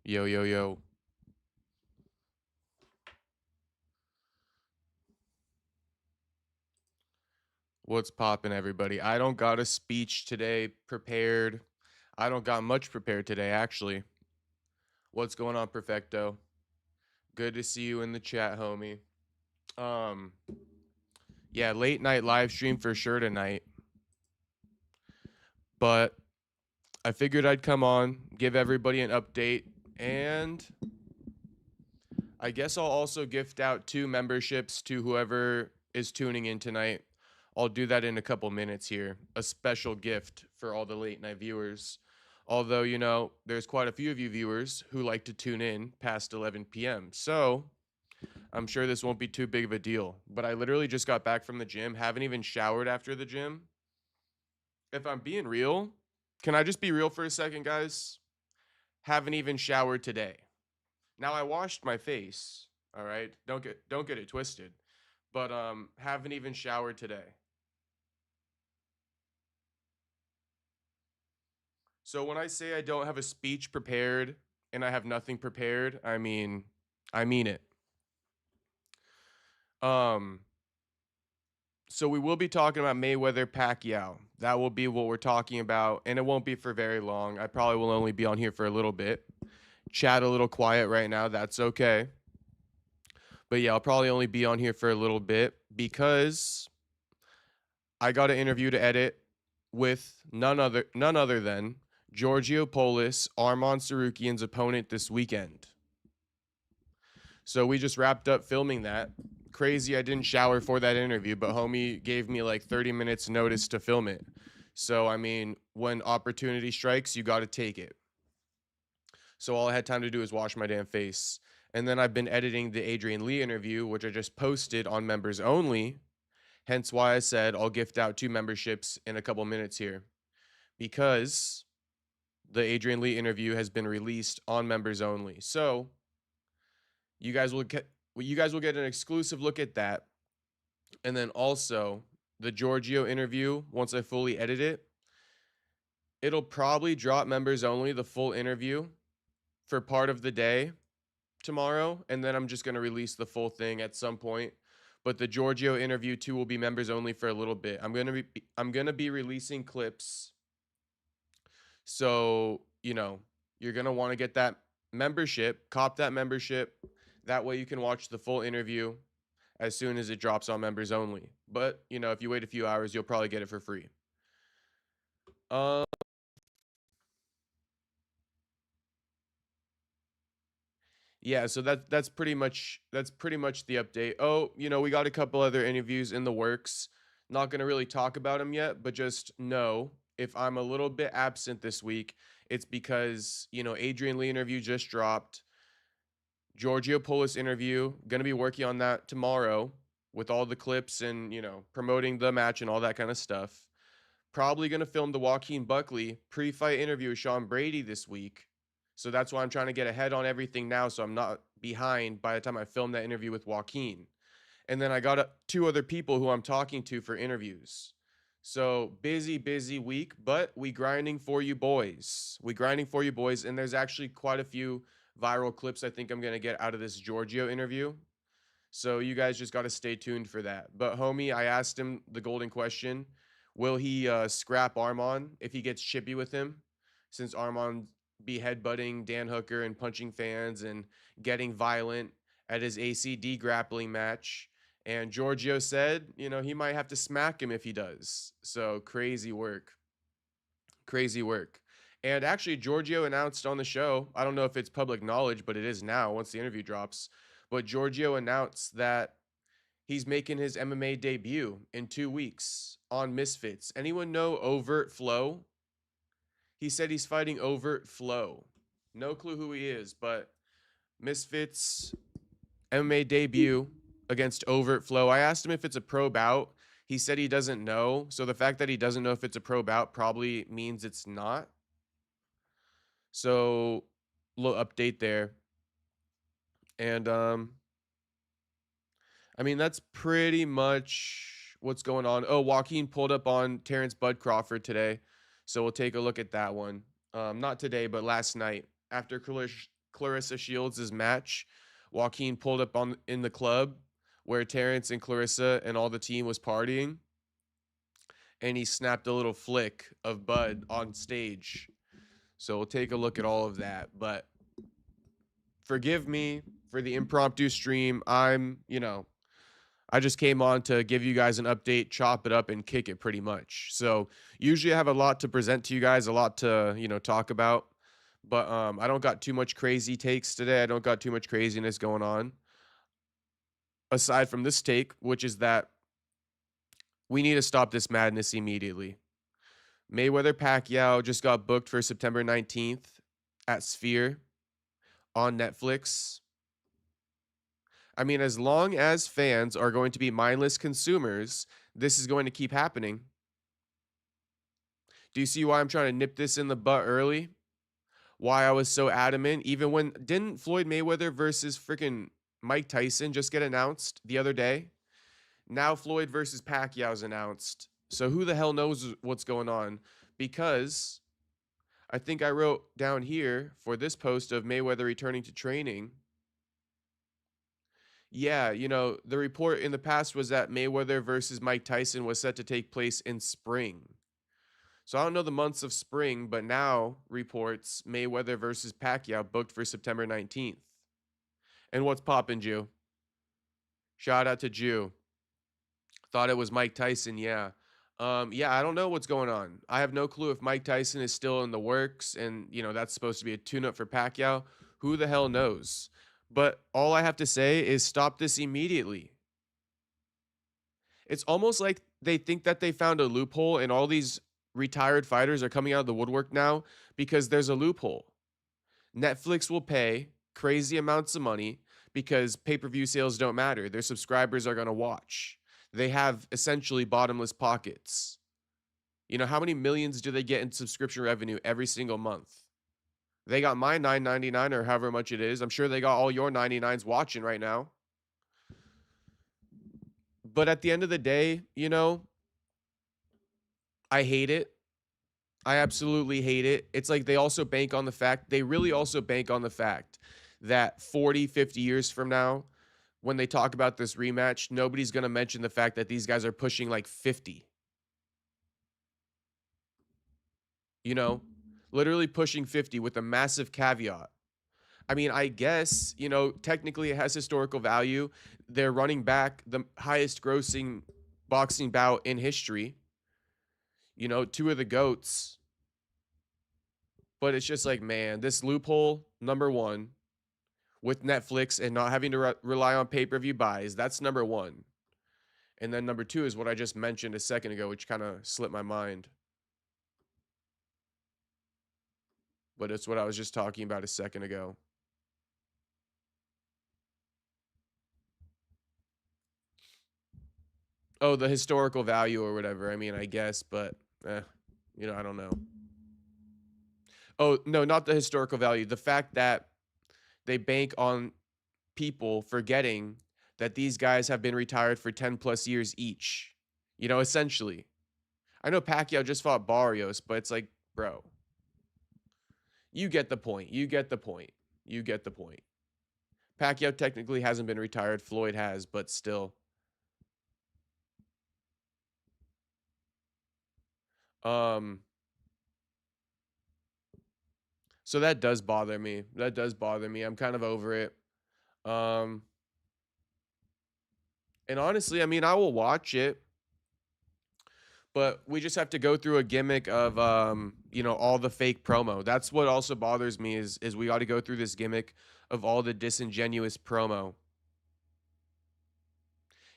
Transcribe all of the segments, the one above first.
Yo, yo, yo. What's poppin', everybody? I don't got a speech today prepared. I don't got much prepared today, actually. What's going on, Perfecto? Good to see you in the chat, homie. Um, yeah, late night live stream for sure tonight. But I figured I'd come on, give everybody an update, and I guess I'll also gift out 2 memberships to whoever is tuning in tonight. I'll do that in a couple minutes here. A special gift for all the late night viewers. Although, there's quite a few of you viewers who like to tune in past 11 p.m. So I'm sure this won't be too big of a deal. But I literally just got back from the gym, haven't even showered after the gym. If I'm being real, can I just be real for a second, guys? Haven't even showered today. Now I washed my face, all right? Don't get it twisted. But haven't even showered today. So when I say I don't have a speech prepared and I have nothing prepared, I mean it. Um so we will be talking about Mayweather Pacquiao. That will be what we're talking about, and it won't be for very long. I probably will only be on here for a little bit. Chat a little quiet right now, that's okay. But yeah, I'll probably only be on here for a little bit because I got an interview to edit with none other than Giorgio Polis, Arman Sarukian's opponent this weekend. So we just wrapped up filming that. Crazy I didn't shower for that interview, but homie gave me like 30 minutes notice to film it. So when opportunity strikes, you got to take it. So all I had time to do is wash my damn face. And then I've been editing the Adrian Lee interview, which I just posted on members only. Hence why I said I'll gift out 2 memberships in a couple minutes here, because the Adrian Lee interview has been released on members only. So you guys will get an exclusive look at that. And then also the Giorgio interview, once I fully edit it, it'll probably drop members only the full interview for part of the day tomorrow, and then I'm just going to release the full thing at some point. But the Giorgio interview too will be members only for a little bit. I'm going to be releasing clips. So, you're going to want to get that membership, cop that membership. That way you can watch the full interview as soon as it drops on members only. But, if you wait a few hours, you'll probably get it for free. Yeah, so that's pretty much the update. Oh, we got a couple other interviews in the works. Not going to really talk about them yet, but just know if I'm a little bit absent this week, it's because, Adrian Lee interview just dropped. Giorgio Polis interview, going to be working on that tomorrow with all the clips and, promoting the match and all that kind of stuff. Probably going to film the Joaquin Buckley pre-fight interview with Sean Brady this week. So that's why I'm trying to get ahead on everything now so I'm not behind by the time I film that interview with Joaquin. And then I got 2 other people who I'm talking to for interviews. So busy week, but we grinding for you boys. And there's actually quite a few viral clips I think I'm going to get out of this Giorgio interview. So you guys just got to stay tuned for that. But homie, I asked him the golden question. Will he scrap Arman if he gets chippy with him? Since Arman be headbutting Dan Hooker and punching fans and getting violent at his ACD grappling match. And Giorgio said, he might have to smack him if he does. So crazy work. Crazy work. And actually, Giorgio announced on the show, I don't know if it's public knowledge, but it is now once the interview drops. But Giorgio announced that he's making his MMA debut in 2 weeks on Misfits. Anyone know Overt Flow? He said he's fighting Overt Flow. No clue who he is, but Misfits MMA debut against Overt Flow. I asked him if it's a pro bout. He said he doesn't know. So the fact that he doesn't know if it's a pro bout probably means it's not. So, little update there. And that's pretty much what's going on. Oh, Joaquin pulled up on Terence Bud Crawford today. So we'll take a look at that one. Not today, but last night after Clarissa Shields' match, Joaquin pulled up on in the club where Terence and Clarissa and all the team was partying, and he snapped a little flick of Bud on stage. So we'll take a look at all of that. But forgive me for the impromptu stream. I just came on to give you guys an update, chop it up, and kick it pretty much. So usually I have a lot to present to you guys, a lot to, talk about. But I don't got too much crazy takes today. I don't got too much craziness going on. Aside from this take, which is that we need to stop this madness immediately. Mayweather Pacquiao just got booked for September 19th at Sphere on Netflix. I mean, as long as fans are going to be mindless consumers, this is going to keep happening. Do you see why I'm trying to nip this in the butt early? Why I was so adamant, even when didn't Floyd Mayweather versus freaking Mike Tyson just get announced the other day? Now Floyd versus Pacquiao's announced. So who the hell knows what's going on? Because I think I wrote down here for this post of Mayweather returning to training. Yeah, the report in the past was that Mayweather versus Mike Tyson was set to take place in spring. So I don't know the months of spring, but now reports Mayweather versus Pacquiao booked for September 19th. And what's poppin', Jew? Shout out to Jew. Thought it was Mike Tyson, yeah. Yeah, I don't know what's going on. I have no clue if Mike Tyson is still in the works and, that's supposed to be a tune-up for Pacquiao. Who the hell knows? But all I have to say is stop this immediately. It's almost like they think that they found a loophole and all these retired fighters are coming out of the woodwork now because there's a loophole. Netflix will pay crazy amounts of money because pay-per-view sales don't matter. Their subscribers are going to watch. They have essentially bottomless pockets. How many millions do they get in subscription revenue every single month? They got my $9.99 or however much it is. I'm sure they got all your 99s watching right now. But at the end of the day, I hate it. I absolutely hate it. It's like they really also bank on the fact that 40, 50 years from now, when they talk about this rematch, nobody's going to mention the fact that these guys are pushing like 50. Literally pushing 50 with a massive caveat. I mean, I guess, technically it has historical value. They're running back the highest grossing boxing bout in history. Two of the GOATs. But it's just like, man, this loophole, number one, with Netflix and not having to rely on pay-per-view buys, that's number one. And then number two is what I just mentioned a second ago, which kind of slipped my mind. But it's what I was just talking about a second ago. Oh, the historical value or whatever. I mean, I guess, but, I don't know. Oh, no, not the historical value. The fact that they bank on people forgetting that these guys have been retired for 10 plus years each. Essentially. I know Pacquiao just fought Barrios, but it's like, bro, you get the point. You get the point. You get the point. Pacquiao technically hasn't been retired. Floyd has, but still. So that does bother me. That does bother me. I'm kind of over it. And honestly, I mean, I will watch it, but we just have to go through a gimmick of all the fake promo. That's what also bothers me is we got to go through this gimmick of all the disingenuous promo.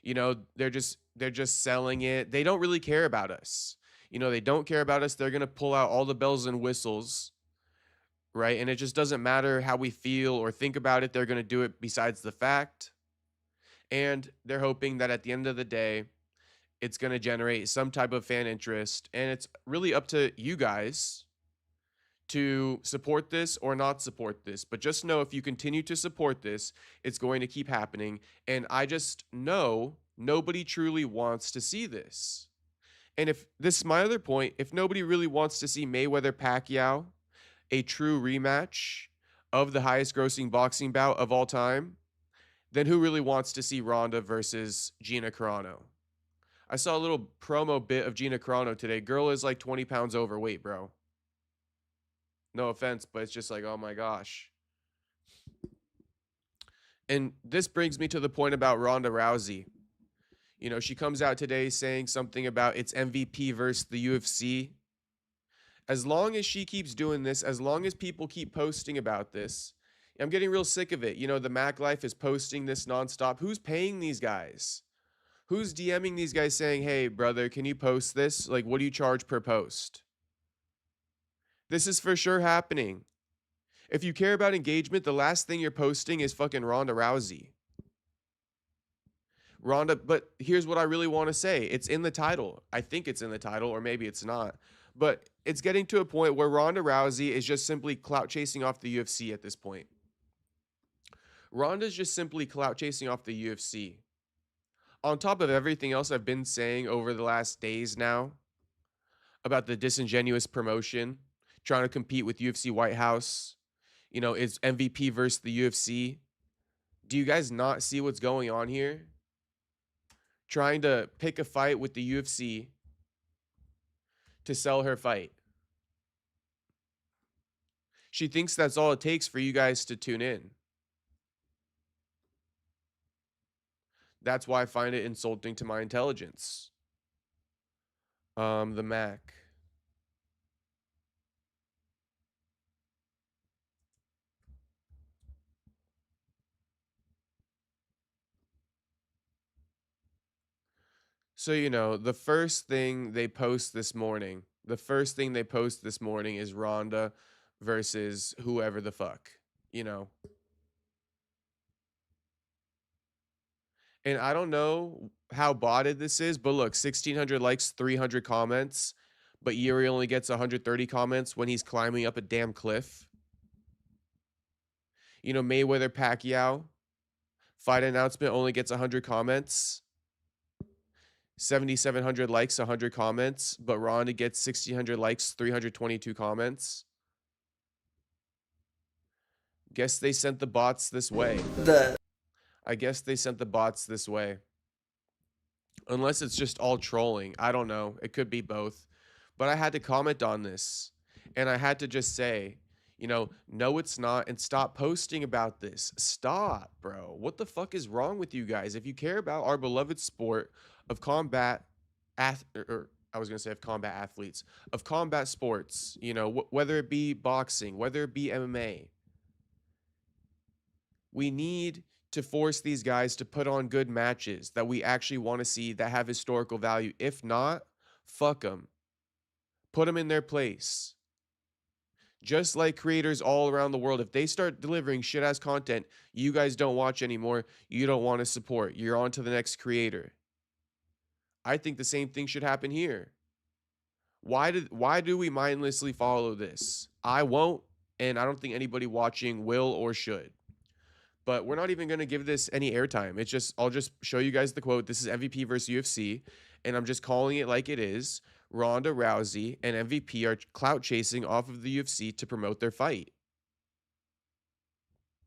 They're just selling it. They don't really care about us. They don't care about us. They're going to pull out all the bells and whistles, right? And it just doesn't matter how we feel or think about it. They're going to do it besides the fact. And they're hoping that at the end of the day, it's going to generate some type of fan interest. And it's really up to you guys to support this or not support this. But just know if you continue to support this, it's going to keep happening. And I just know nobody truly wants to see this. And if this is my other point, if nobody really wants to see Mayweather Pacquiao, a true rematch, of the highest grossing boxing bout of all time, then who really wants to see Ronda versus Gina Carano? I saw a little promo bit of Gina Carano today. Girl is like 20 pounds overweight, bro. No offense, but it's just like, oh my gosh. And this brings me to the point about Ronda Rousey. You know, she comes out today saying something about it's MVP versus the UFC. As long as she keeps doing this, as long as people keep posting about this, I'm getting real sick of it. You know, the Mac Life is posting this nonstop. Who's paying these guys? Who's DMing these guys saying, hey, brother, can you post this? Like, what do you charge per post? This is for sure happening. If you care about engagement, the last thing you're posting is fucking Ronda Rousey. Ronda, but here's what I really want to say. It's in the title. I think it's in the title, or maybe it's not. But it's getting to a point where Ronda Rousey is just simply clout chasing off the UFC at this point. Ronda's just simply clout chasing off the UFC. On top of everything else I've been saying over the last days now about the disingenuous promotion, trying to compete with UFC White House, you know, it's MVP versus the UFC. Do you guys not see what's going on here? Trying to pick a fight with the UFC to sell her fight. She thinks that's all it takes for you guys to tune in. That's why I find it insulting to my intelligence. The Mac. So, you know, the first thing they post this morning, is Ronda versus whoever the fuck, you know. And I don't know how botted this is, but look, 1,600 likes, 300 comments, but Yuri only gets 130 comments when he's climbing up a damn cliff. You know, Mayweather Pacquiao fight announcement only gets 100 comments. 7,700 likes, 100 comments, but Ronda gets 1,600 likes, 322 comments. Guess they sent the bots this way. I guess they sent the bots this way. Unless it's just all trolling. I don't know. It could be both. But I had to comment on this. And I had to just say, you know, no, it's not. And stop posting about this. Stop, bro. What the fuck is wrong with you guys? If you care about our beloved sport of combat, or I was going to say of combat athletes, of combat sports, you know, whether it be boxing, whether it be MMA, we need to force these guys to put on good matches that we actually want to see that have historical value. If not, fuck them. Put them in their place. Just like creators all around the world, if they start delivering shit ass content you guys don't watch anymore, you don't want to support, you're on to the next creator. I think the same thing should happen here. Why do we mindlessly follow this? I won't, and I don't think anybody watching will or should. But we're not even going to give this any airtime. It's just, I'll just show you guys the quote. This is MVP versus UFC, and I'm just calling it like it is. Ronda Rousey and MVP are clout chasing off of the UFC to promote their fight.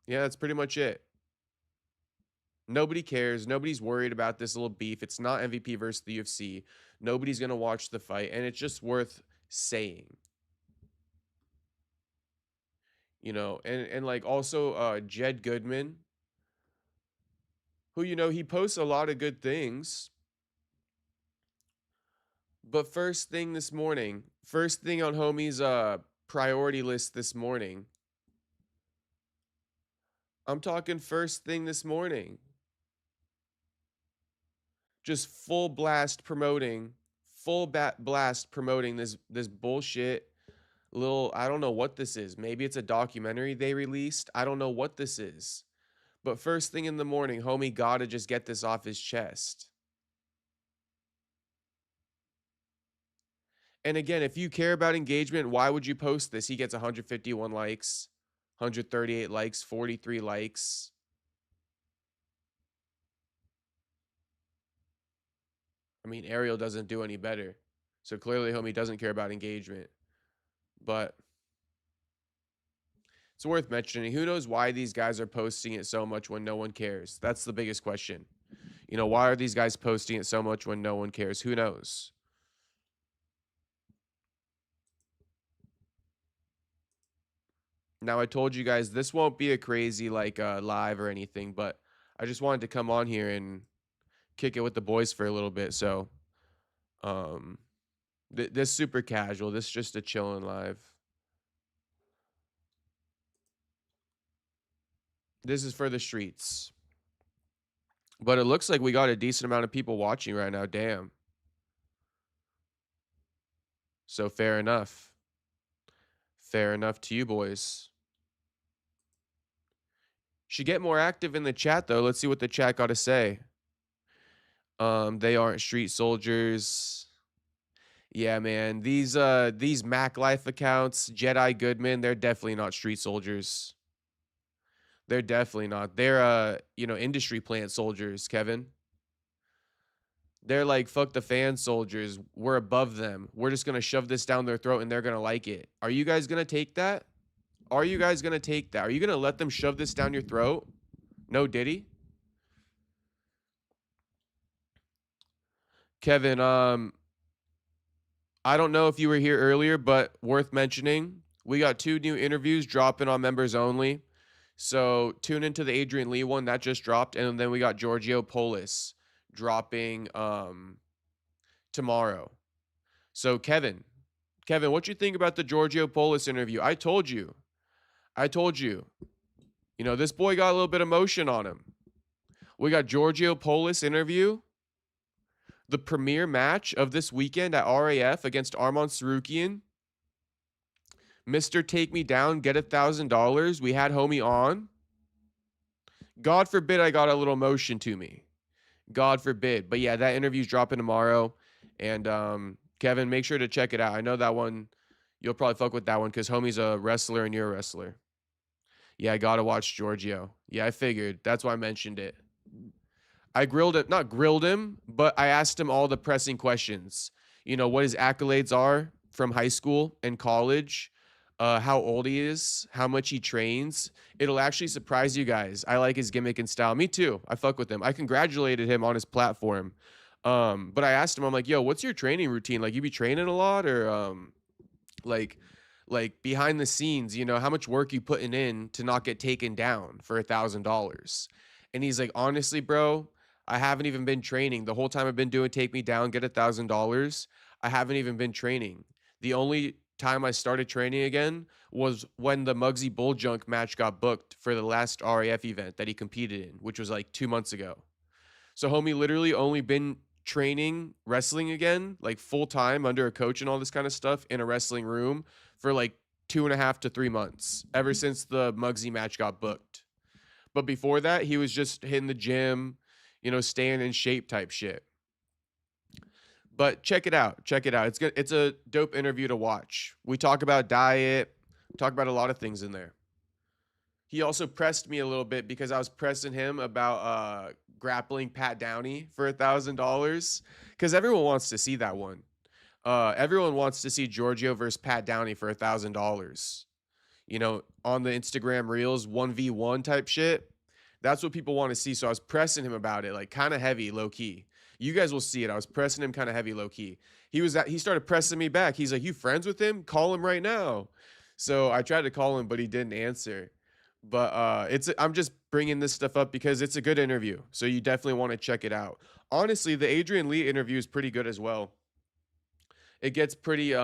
Yeah, that's pretty much it. Nobody cares. Nobody's worried about this little beef. It's not MVP versus the UFC. Nobody's going to watch the fight, and it's just worth saying. You know, and like also Jed Goodman, who, you know, he posts a lot of good things. But first thing this morning, first thing on homie's priority list this morning. I'm talking first thing this morning. Just full blast promoting this bullshit little, I don't know what this is. Maybe it's a documentary they released. I don't know what this is. But first thing in the morning, homie gotta just get this off his chest. And again, if you care about engagement, why would you post this? He gets 151 likes, 138 likes, 43 likes. I mean, Ariel doesn't do any better. So clearly, homie doesn't care about engagement. But It's worth mentioning. Who knows why these guys are posting it so much when no one cares? That's the biggest question. Why are these guys posting it so much when no one cares? Who knows? Now, I told you guys this won't be a crazy like live or anything, but I just wanted to come on here and kick it with the boys for a little bit. So, um, this super casual. This just a chilling live. This is for the streets. But it looks like we got a decent amount of people watching right now. Damn. So fair enough. Fair enough to you boys. Should get more active in the chat though. Let's see what the chat got to say. They aren't street soldiers. Yeah, man. These Mac Life accounts, Jedi Goodman, they're definitely not street soldiers. They're definitely not. They're industry plant soldiers, Kevin. They're like fuck the fan soldiers. We're above them. We're just gonna shove this down their throat and they're gonna like it. Are you guys gonna take that? Are you guys gonna take that? Are you gonna let them shove this down your throat? No, Diddy? Kevin, I don't know if you were here earlier, but worth mentioning, we got 2 new interviews dropping on members only. So tune into the Adrian Lee one that just dropped, and then we got Giorgio Polis dropping tomorrow. So Kevin, what you think about the Giorgio Polis interview? I told you. This boy got a little bit of motion on him. We got Giorgio Polis interview, the premier match of this weekend at RAF against Arman Sarukian. Mr. Take Me Down, get $1,000. We had homie on. God forbid I got a little motion to me. God forbid. But yeah, that interview's dropping tomorrow. And Kevin, make sure to check it out. I know that one, you'll probably fuck with that one because homie's a wrestler and you're a wrestler. Yeah, I gotta watch Giorgio. Yeah, I figured. That's why I mentioned it. I grilled him, not grilled him, but I asked him all the pressing questions. What his accolades are from high school and college, how old he is, how much he trains. It'll actually surprise you guys. I like his gimmick and style. Me too. I fuck with him. I congratulated him on his platform. But I asked him, I'm like, yo, what's your training routine? Like, you be training a lot or like behind the scenes, how much work you putting in to not get taken down for $1,000? And he's like, honestly, bro, I haven't even been training. The whole time I've been doing Take Me Down, get $1,000. I haven't even been training. The only time I started training again was when the Muggsy Bulljunk match got booked for the last RAF event that he competed in, which was like 2 months ago. So homie literally only been training wrestling again, like full time under a coach and all this kind of stuff in a wrestling room for like 2.5 to 3 months ever since the Muggsy match got booked. But before that, he was just hitting the gym, staying in shape type shit. But check it out. Check it out. It's good. It's a dope interview to watch. We talk about diet, talk about a lot of things in there. He also pressed me a little bit because I was pressing him about grappling Pat Downey for $1,000 because everyone wants to see that one. Everyone wants to see Giorgio versus Pat Downey for $1,000. On the Instagram Reels, 1v1 type shit. That's what people want to see. So I was pressing him about it, like kind of heavy, low key. You guys will see it. I was pressing him kind of heavy, low key. He started pressing me back. He's like, "You friends with him? Call him right now." So I tried to call him, but he didn't answer. But I'm just bringing this stuff up because it's a good interview. So you definitely want to check it out. Honestly, the Adrian Lee interview is pretty good as well. It gets pretty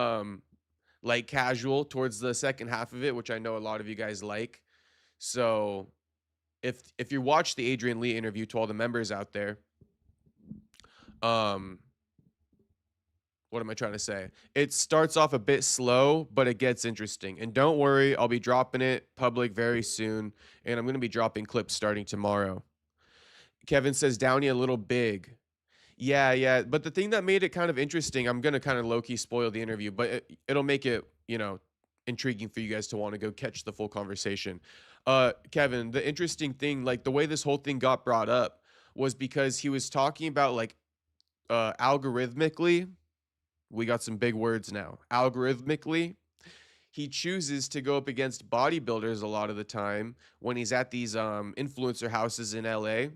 like casual towards the second half of it, which I know a lot of you guys like. So if you watch the Adrian Lee interview, to all the members out there, what am I trying to say? It starts off a bit slow, but it gets interesting. And don't worry, I'll be dropping it public very soon, and I'm going to be dropping clips starting tomorrow. Kevin says Downey a little big. Yeah. But the thing that made it kind of interesting, I'm going to kind of low-key spoil the interview, but it'll make it, intriguing for you guys to want to go catch the full conversation. Kevin, the interesting thing, like the way this whole thing got brought up was because he was talking about like algorithmically, we got some big words now. Algorithmically, he chooses to go up against bodybuilders a lot of the time when he's at these influencer houses in LA,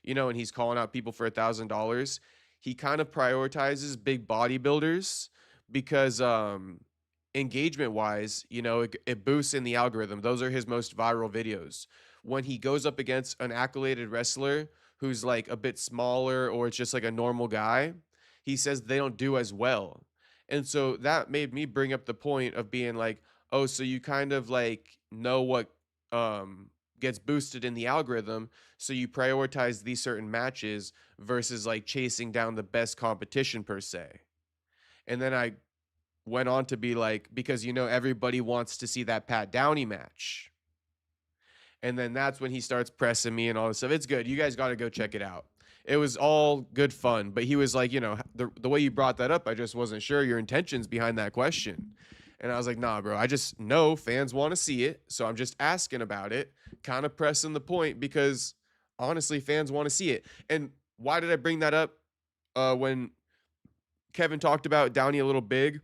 and he's calling out people for $1,000. He kind of prioritizes big bodybuilders because engagement wise, it boosts in the algorithm. Those are his most viral videos. When he goes up against an accoladed wrestler who's like a bit smaller or it's just like a normal guy, he says they don't do as well. And so that made me bring up the point of being like, oh, so you kind of like know what gets boosted in the algorithm, so you prioritize these certain matches versus like chasing down the best competition per se. And then I went on to be like, because everybody wants to see that Pat Downey match. And then that's when he starts pressing me and all this stuff. It's good. You guys got to go check it out. It was all good fun. But he was like, the way you brought that up, I just wasn't sure your intentions behind that question. And I was like, nah, bro, I just know fans want to see it. So I'm just asking about it, kind of pressing the point because honestly, fans want to see it. And why did I bring that up when Kevin talked about Downey a little big?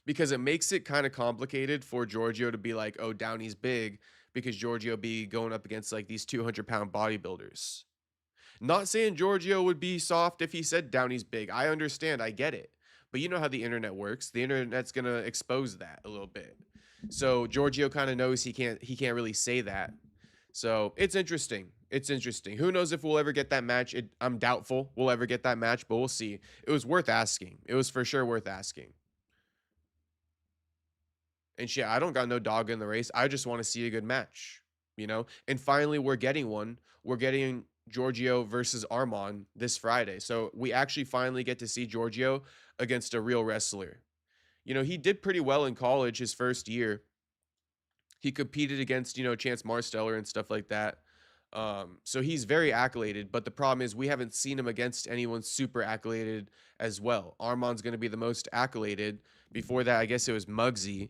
Because it makes it kind of complicated for Giorgio to be like, oh, Downey's big, because Giorgio be going up against like these 200-pound bodybuilders. Not saying Giorgio would be soft if he said Downey's big. I understand. I get it. But you know how the internet works. The internet's going to expose that a little bit. So Giorgio kind of knows he can't really say that. So it's interesting. It's interesting. Who knows if we'll ever get that match? I'm doubtful we'll ever get that match, but we'll see. It was worth asking. It was for sure worth asking. And shit, I don't got no dog in the race. I just want to see a good match, And finally, we're getting one. We're getting Giorgio versus Arman this Friday. So we actually finally get to see Giorgio against a real wrestler. He did pretty well in college his first year. He competed against, Chance Marsteller and stuff like that. So he's very accoladed, but the problem is we haven't seen him against anyone super accoladed as well. Arman's going to be the most accoladed. Before that, I guess it was Muggsy.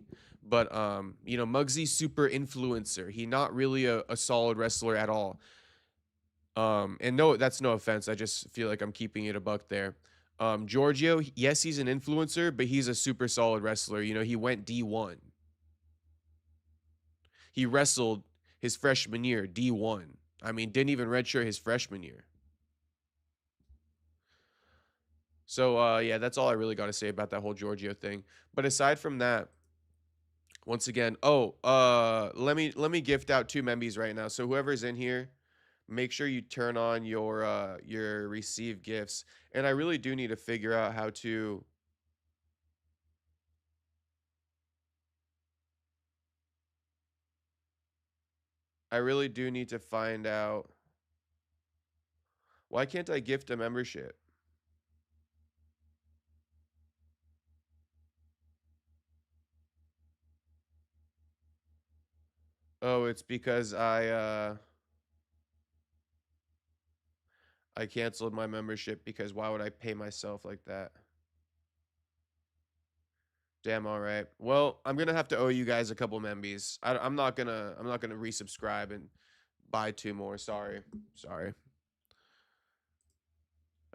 But, Muggsy's super influencer. He's not really a solid wrestler at all. And no, that's no offense. I just feel like I'm keeping it a buck there. Giorgio, yes, he's an influencer, but he's a super solid wrestler. He went D1. He wrestled his freshman year, D1. I mean, didn't even redshirt his freshman year. So, yeah, that's all I really got to say about that whole Giorgio thing. But aside from that, once again, let me gift out 2 membies right now. So whoever's in here, make sure you turn on your receive gifts. And I really do need to figure out how to find out, why can't I gift a membership? Oh, it's because I canceled my membership because why would I pay myself like that? Damn, all right. Well, I'm gonna have to owe you guys a couple membies. I'm not gonna resubscribe and buy 2 more. Sorry.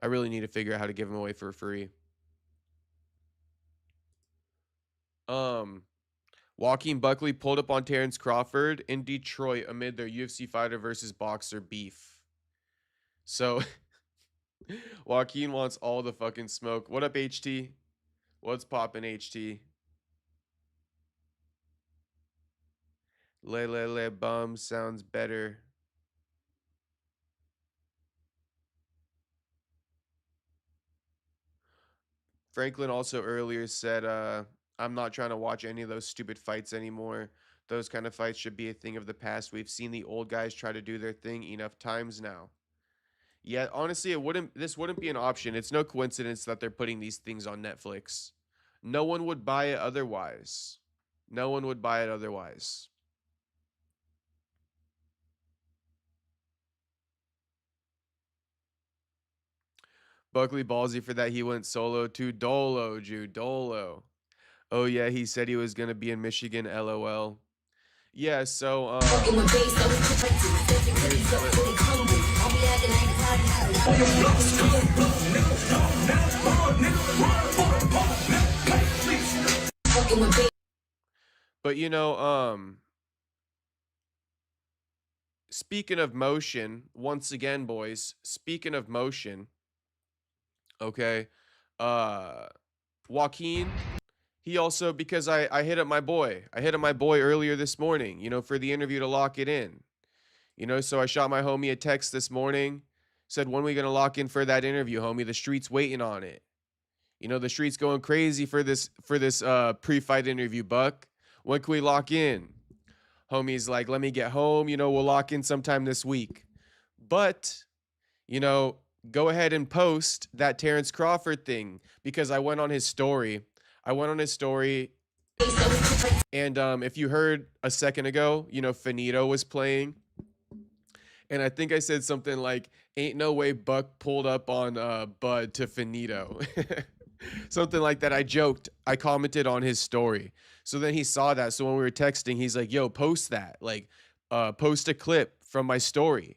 I really need to figure out how to give them away for free. Joaquin Buckley pulled up on Terence Crawford in Detroit amid their UFC fighter versus boxer beef. So Joaquin wants all the fucking smoke. What up, HT? What's poppin', HT? Le bum sounds better. Franklin also earlier said, I'm not trying to watch any of those stupid fights anymore. Those kind of fights should be a thing of the past. We've seen the old guys try to do their thing enough times now. Yeah, honestly, this wouldn't be an option. It's no coincidence that they're putting these things on Netflix. No one would buy it otherwise. No one would buy it otherwise. Buckley ballsy for that. He went solo to Dolo, Dolo. Oh, yeah, he said he was going to be in Michigan, LOL. Yeah, so, But speaking of motion, once again, boys, speaking of motion, okay, uh, Joaquin, he also, because I hit up my boy, earlier this morning, for the interview to lock it in, so I shot my homie a text this morning, said, when we gonna lock in for that interview, homie? The street's waiting on it. The street's going crazy for this pre-fight interview, Buck. When can we lock in? Homie's like, let me get home, we'll lock in sometime this week. But, you know, go ahead and post that Terence Crawford thing because I went on his story. And if you heard a second ago, Finito was playing. And I think I said something like, ain't no way Buck pulled up on Bud to Finito. Something like that. I joked. I commented on his story. So then he saw that. So when we were texting, he's like, yo, post that. Like, post a clip from my story.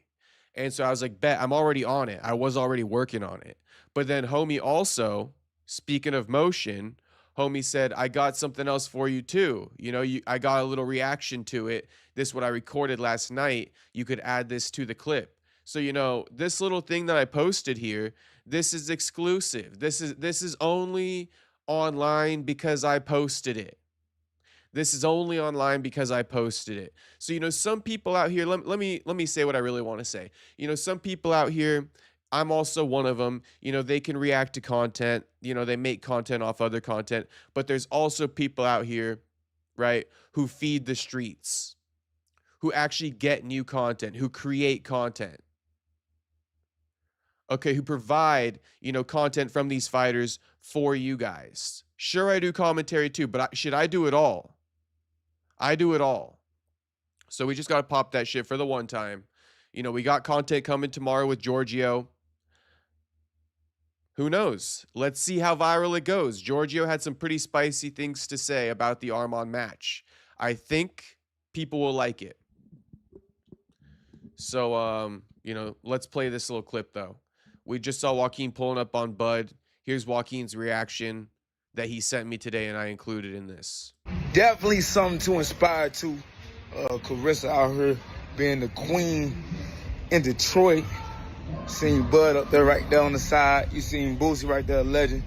And so I was like, bet, I'm already on it. I was already working on it. But then homie also, speaking of motion, homie said, I got something else for you too. I got a little reaction to it. This what I recorded last night. You could add this to the clip. So, this little thing that I posted here, this is exclusive. This is only online because I posted it. This is only online because I posted it. So, some people out here, let me say what I really want to say. Some people out here, I'm also one of them, they can react to content, they make content off other content, but there's also people out here, right, who feed the streets, who actually get new content, who create content. Okay, who provide, content from these fighters for you guys. Sure, I do commentary too, but should I do it all? I do it all. So we just got to pop that shit for the one time. We got content coming tomorrow with Giorgio. Who knows? Let's see how viral it goes. Giorgio had some pretty spicy things to say about the Armand match. I think people will like it. So, let's play this little clip though. We just saw Joaquin pulling up on Bud. Here's Joaquin's reaction that he sent me today, and I included in this. Definitely something to inspire to. Carissa out here being the queen in Detroit. Seen Bud up there right there on the side. You seen Boosie right there, legend.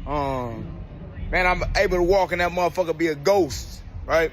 Man, I'm able to walk in that motherfucker, be a ghost, right?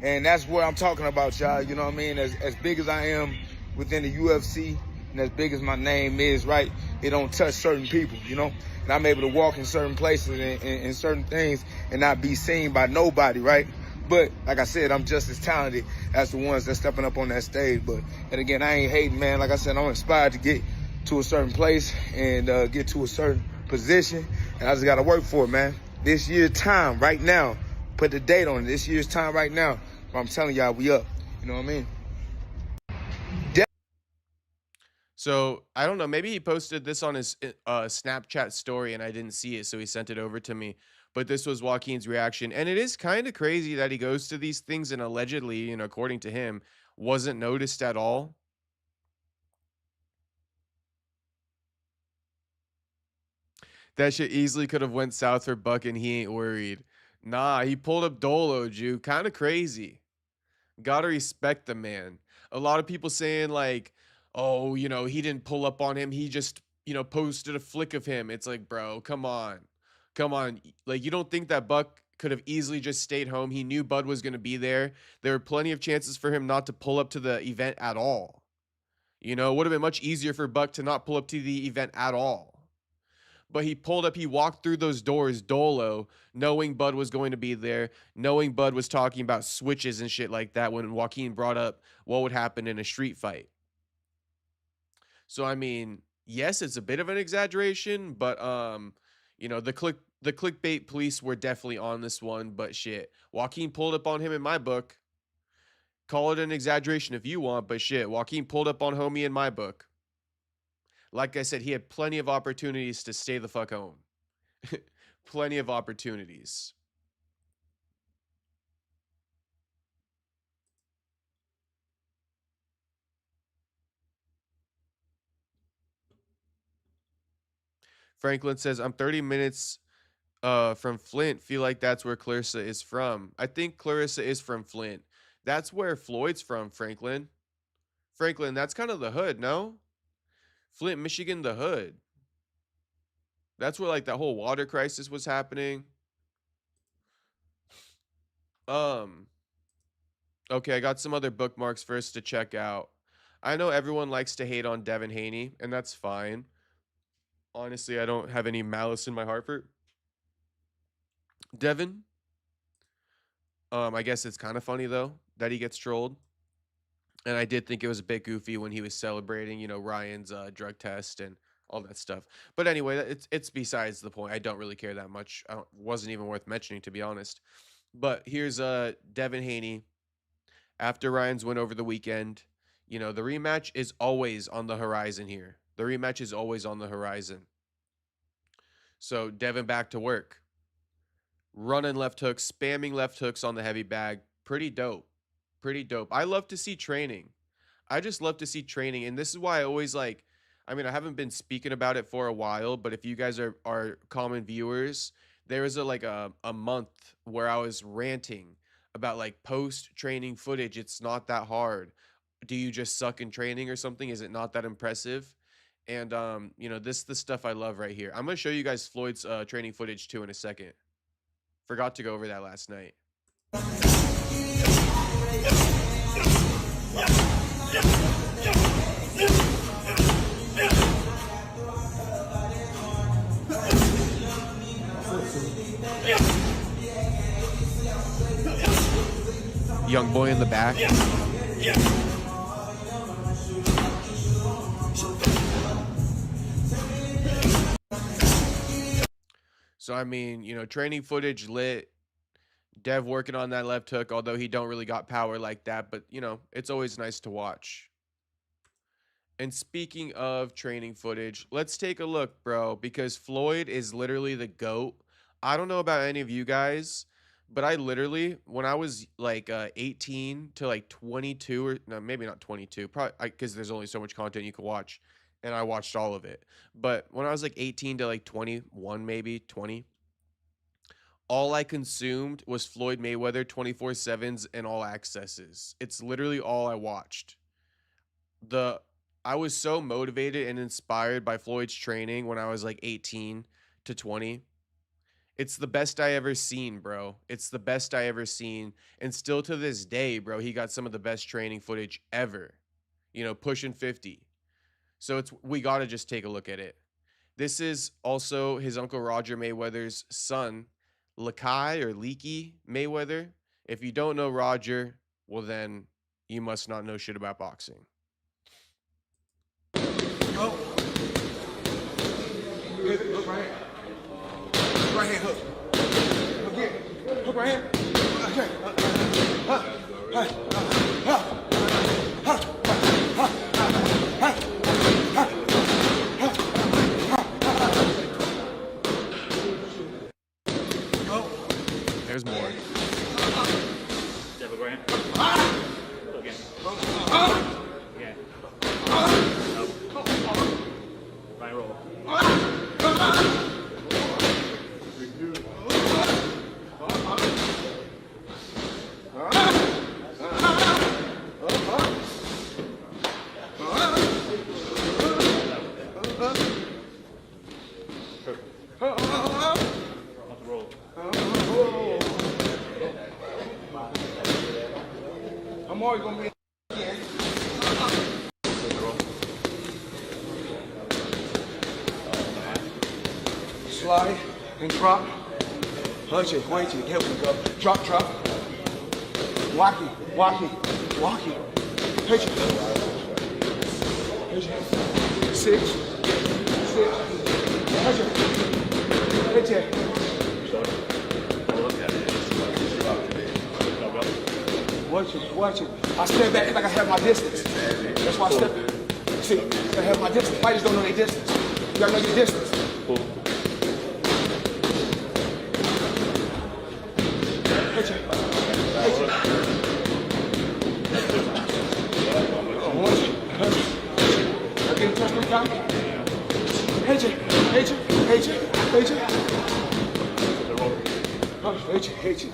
And that's what I'm talking about, y'all. You know what I mean? As big as I am within the UFC, and as big as my name is, right? It don't touch certain people, And I'm able to walk in certain places and certain things and not be seen by nobody, right? But like I said, I'm just as talented as the ones that's stepping up on that stage. And again, I ain't hating, man. Like I said, I'm inspired to get to a certain place and get to a certain position. And I just got to work for it, man. This year's time right now, put the date on it. This year's time right now. I'm telling y'all, we up. You know what I mean? So I don't know. Maybe he posted this on his Snapchat story and I didn't see it. So he sent it over to me. But this was Joaquin's reaction. And it is kind of crazy that he goes to these things and allegedly, according to him, wasn't noticed at all. That shit easily could have went south for Buck and he ain't worried. Nah, he pulled up Dolo, Jew. Kind of crazy. Gotta respect the man. A lot of people saying like, oh, he didn't pull up on him. He just, posted a flick of him. It's like, bro, come on. Come on. Like, you don't think that Buck could have easily just stayed home? He knew Bud was going to be there. There were plenty of chances for him not to pull up to the event at all. It would have been much easier for Buck to not pull up to the event at all. But he pulled up, he walked through those doors dolo, knowing Bud was going to be there, knowing Bud was talking about switches and shit like that when Joaquin brought up what would happen in a street fight. So I mean, yes, it's a bit of an exaggeration, but the clickbait police were definitely on this one, but shit. Joaquin pulled up on him in my book. Call it an exaggeration if you want, but shit, Joaquin pulled up on homie in my book. Like I said, he had plenty of opportunities to stay the fuck home. Plenty of opportunities. Franklin says, I'm 30 minutes From Flint. Feel like that's where Clarissa is from. I think Clarissa is from Flint. That's where Floyd's from, Franklin. Franklin, that's kind of the hood, no? Flint, Michigan, the hood. That's where like that whole water crisis was happening. Um, okay, I got some other bookmarks first to check out. I know everyone likes to hate on Devin Haney, and that's fine. Honestly, I don't have any malice in my heart for Devin. I guess it's kind of funny though that he gets trolled. And I did think it was a bit goofy when he was celebrating, Ryan's drug test and all that stuff. But anyway, it's besides the point. I don't really care that much. Wasn't even worth mentioning, to be honest. But here's Devin Haney after Ryan's win over the weekend. The rematch is always on the horizon here. The rematch is always on the horizon. So Devin back to work. Running left hooks, spamming left hooks on the heavy bag. Pretty dope. Pretty dope. I love to see training. I just love to see training. And this is why I always I haven't been speaking about it for a while, but if you guys are common viewers, there was a month where I was ranting about like post training footage. It's not that hard. Do you just suck in training or something? Is it not that impressive? And this is the stuff I love right here. I'm gonna show you guys Floyd's training footage too in a second. Forgot to go over that last night. Young boy in the back. So, I mean, training footage lit. Dev working on that left hook, although he don't really got power like that. But, it's always nice to watch. And speaking of training footage, let's take a look, bro, because Floyd is literally the GOAT. I don't know about any of you guys, but I literally, when I was 18 to 22, or no, maybe not 22, probably because there's only so much content you can watch, and I watched all of it. But when I was 18 to 21, maybe 20, all I consumed was Floyd Mayweather 24/7s and all accesses. It's literally all I watched. I was so motivated and inspired by Floyd's training when I was 18 to 20. It's the best I ever seen, bro. It's the best I ever seen. And still to this day, bro, he got some of the best training footage ever. Pushing 50. So we got to just take a look at it. This is also his uncle Roger Mayweather's son, Lakai or Leaky Mayweather. If you don't know Roger, well then you must not know shit about boxing. Oh. Hook right here. Right hand hook. Hook here. Hook right here. Okay. There's more. Devil Graham. Again. Again. Right roll. I'm always gonna be again. Slide and drop. Hunch it, wait till here we go. Drop, drop. Walking, walking, walking. Hitch it. Hitch it. 6, 6. Hitch it. Hitch it. Watch it, watch it. I step back like I have my distance. That's why I step. See, I have my distance. Fighters don't know their distance. You gotta know your distance. Hitch it. Hitch it. Watch it. Again, touch the top. Hitch it. Hitch it. Hitch it. Hitch it. Hit you.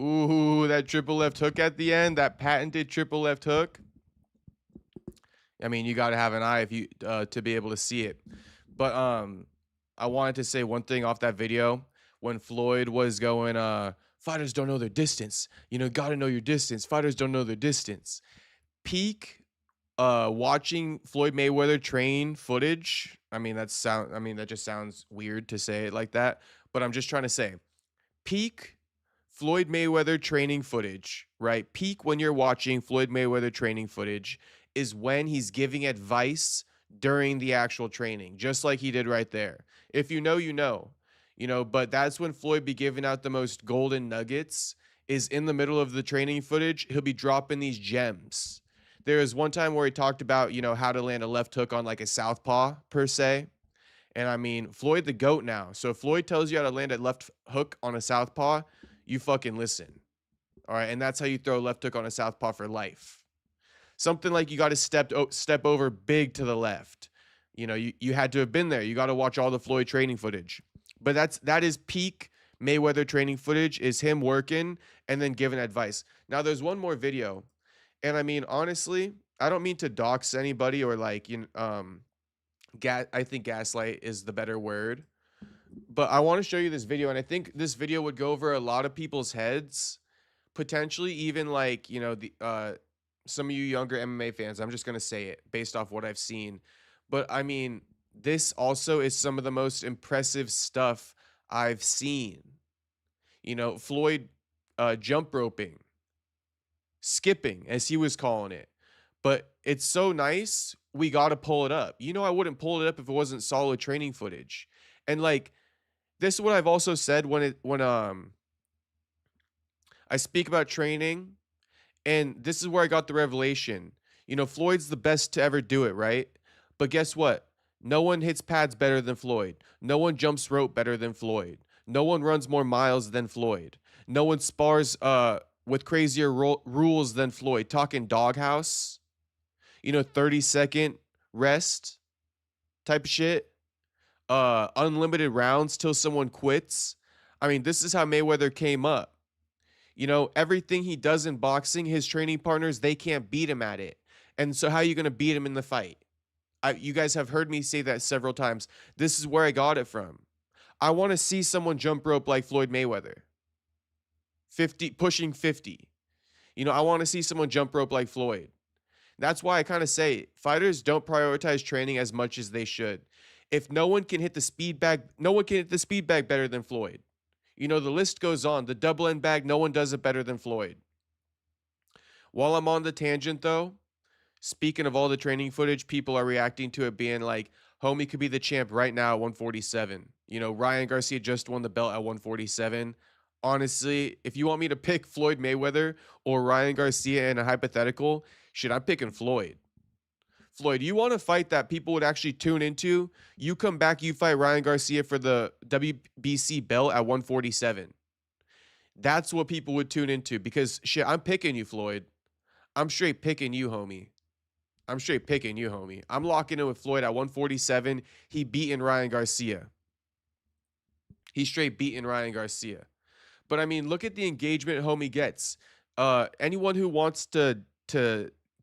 Ooh, that triple left hook at the end, that patented triple left hook. I mean, you got to have an eye if you to be able to see it. But I wanted to say one thing off that video when Floyd was going fighters don't know their distance. You know, got to know your distance. Fighters don't know their distance. Peak watching Floyd Mayweather train footage. I mean, that just sounds weird to say it like that, but I'm just trying to say peak Floyd Mayweather training footage, right? Peak when you're watching Floyd Mayweather training footage is when he's giving advice during the actual training, just like he did right there. If you know, you know. You know, but that's when Floyd be giving out the most golden nuggets is in the middle of the training footage. He'll be dropping these gems. There was one time where he talked about, you know, how to land a left hook on like a southpaw per se. And I mean, Floyd the GOAT now. So if Floyd tells you how to land a left hook on a southpaw, you fucking listen. All right. And that's how you throw a left hook on a southpaw for life. Something like you got to step over big to the left. You know, you had to have been there. You got to watch all the Floyd training footage. But that is peak Mayweather training footage, is him working and then giving advice. Now there's one more video. And I mean, honestly, I don't mean to dox anybody or like, I think gaslight is the better word. But I want to show you this video, and I think this video would go over a lot of people's heads, potentially even like, you know, the some of you younger MMA fans. I'm just going to say it based off what I've seen. But I mean, this also is some of the most impressive stuff I've seen. You know, Floyd jump roping, skipping, as he was calling it. But it's so nice, we got to pull it up. You know, I wouldn't pull it up if it wasn't solid training footage. And like, this is what I've also said when I speak about training, and this is where I got the revelation. You know, Floyd's the best to ever do it, right? But guess what? No one hits pads better than Floyd. No one jumps rope better than Floyd. No one runs more miles than Floyd. No one spars with crazier rules than Floyd. Talking doghouse, you know, 30-second rest type of shit. Unlimited rounds till someone quits. I mean, this is how Mayweather came up. You know, everything he does in boxing, his training partners, they can't beat him at it. And so how are you going to beat him in the fight? You guys have heard me say that several times. This is where I got it from. I want to see someone jump rope like Floyd Mayweather. 50, pushing 50. You know, I want to see someone jump rope like Floyd. That's why I kind of say fighters don't prioritize training as much as they should. If no one can hit the speed bag, no one can hit the speed bag better than Floyd. You know, the list goes on. The double end bag, no one does it better than Floyd. While I'm on the tangent, though, speaking of all the training footage, people are reacting to it being like, homie could be the champ right now at 147. You know, Ryan Garcia just won the belt at 147. Honestly, if you want me to pick Floyd Mayweather or Ryan Garcia in a hypothetical, shit, I'm picking Floyd. Floyd, you want a fight that people would actually tune into? You come back, you fight Ryan Garcia for the WBC belt at 147. That's what people would tune into because, shit, I'm picking you, Floyd. I'm straight picking you, homie. I'm straight picking you, homie. I'm locking in with Floyd at 147. He beating Ryan Garcia. He's straight beating Ryan Garcia. But, I mean, look at the engagement homie gets. Anyone who wants to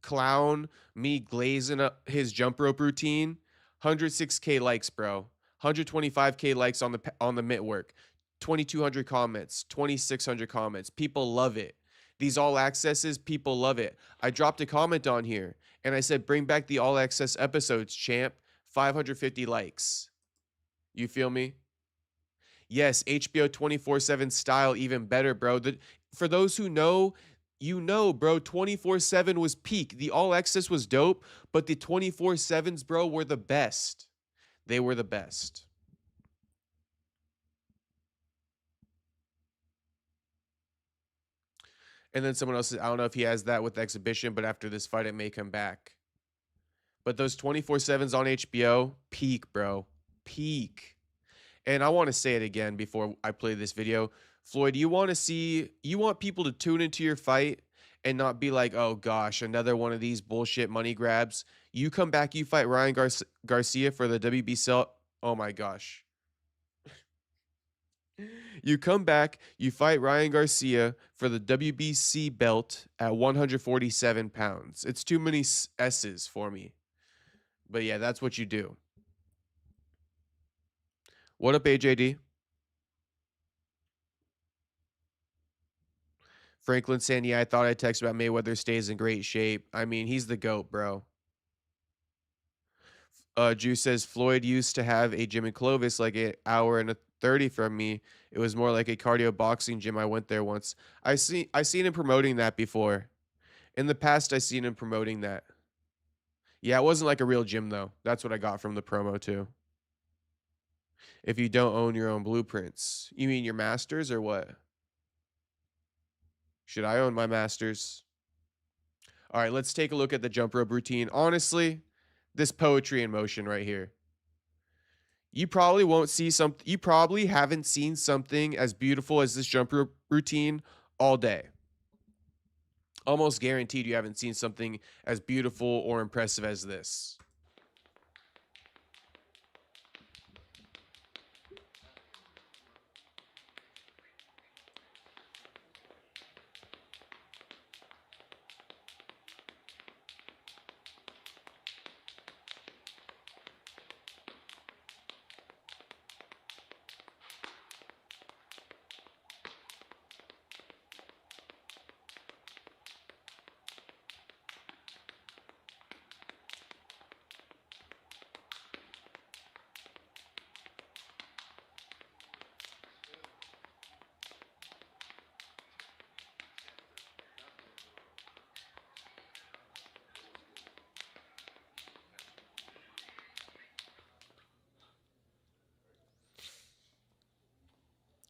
clown me glazing up his jump rope routine, 106K likes, bro. 125K likes on the mitt work. 2,200 comments, 2,600 comments. People love it. These all accesses, people love it. I dropped a comment on here and I said, bring back the all access episodes, champ. 550 likes. You feel me? Yes, HBO 24/7 style, even better, bro. For those who know, you know, bro, 24/7 was peak. The all access was dope, but the 24/7s, bro, were the best. They were the best. And then someone else says, I don't know if he has that with exhibition, but after this fight, it may come back. But those 24/7s on HBO, peak, bro. Peak. And I want to say it again before I play this video. Floyd, you want people to tune into your fight and not be like, oh gosh, another one of these bullshit money grabs. You come back, you fight Ryan Garcia for the WBC. Oh my gosh. You come back, you fight Ryan Garcia for the WBC belt at 147 pounds. It's too many S's for me. But yeah, that's what you do. What up, AJD? Franklin saying, yeah, I thought I texted about Mayweather stays in great shape. I mean, he's the GOAT, bro. Juice says Floyd used to have a gym in Clovis like an hour and a 30 from me. It was more like a cardio boxing gym. I went there once. I seen him promoting that before. In the past, I seen him promoting that. Yeah, it wasn't like a real gym though. That's what I got from the promo too. If you don't own your own blueprints, you mean your masters or what? Should I own my masters? All right, let's take a look at the jump rope routine. Honestly, this poetry in motion right here. You probably won't see something. You probably haven't seen something as beautiful as this jump rope routine all day. Almost guaranteed you haven't seen something as beautiful or impressive as this.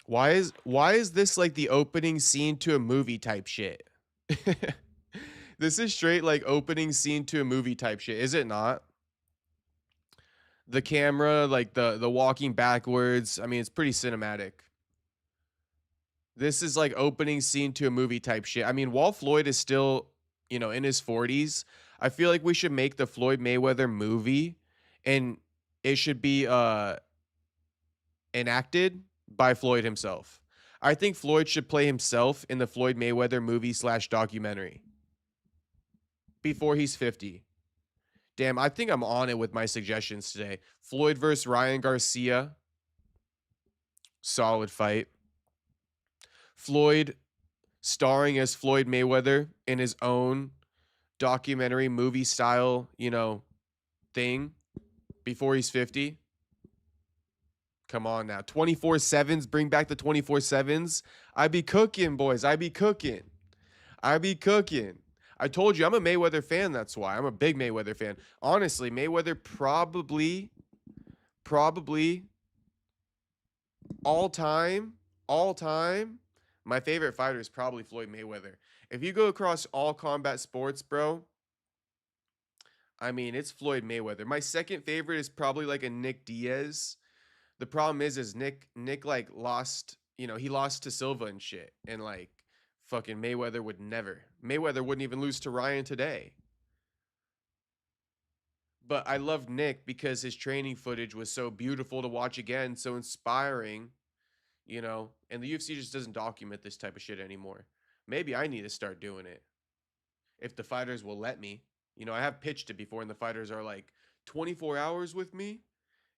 Why is this like the opening scene to a movie type shit? This is straight like opening scene to a movie type shit, is it not? The camera, like the walking backwards. I mean, it's pretty cinematic. This is like opening scene to a movie type shit. I mean, while Floyd is still, in his 40s, I feel like we should make the Floyd Mayweather movie and it should be enacted by Floyd himself. I think Floyd should play himself in the Floyd Mayweather movie / documentary before he's 50. Damn, I think I'm on it with my suggestions today. Floyd versus Ryan Garcia. Solid fight. Floyd starring as Floyd Mayweather in his own documentary movie style, thing before he's 50. Come on now. 24/7s, bring back the 24/7s. I be cooking, boys. I be cooking. I be cooking. I told you I'm a Mayweather fan, that's why. I'm a big Mayweather fan. Honestly, Mayweather probably all time, my favorite fighter is probably Floyd Mayweather. If you go across all combat sports, bro, I mean, it's Floyd Mayweather. My second favorite is probably like a Nick Diaz. The problem is Nick like lost, he lost to Silva and shit. And like fucking Mayweather would never. Mayweather wouldn't even lose to Ryan today. But I loved Nick because his training footage was so beautiful to watch again, so inspiring, and the UFC just doesn't document this type of shit anymore. Maybe I need to start doing it if the fighters will let me. I have pitched it before and the fighters are like 24 hours with me.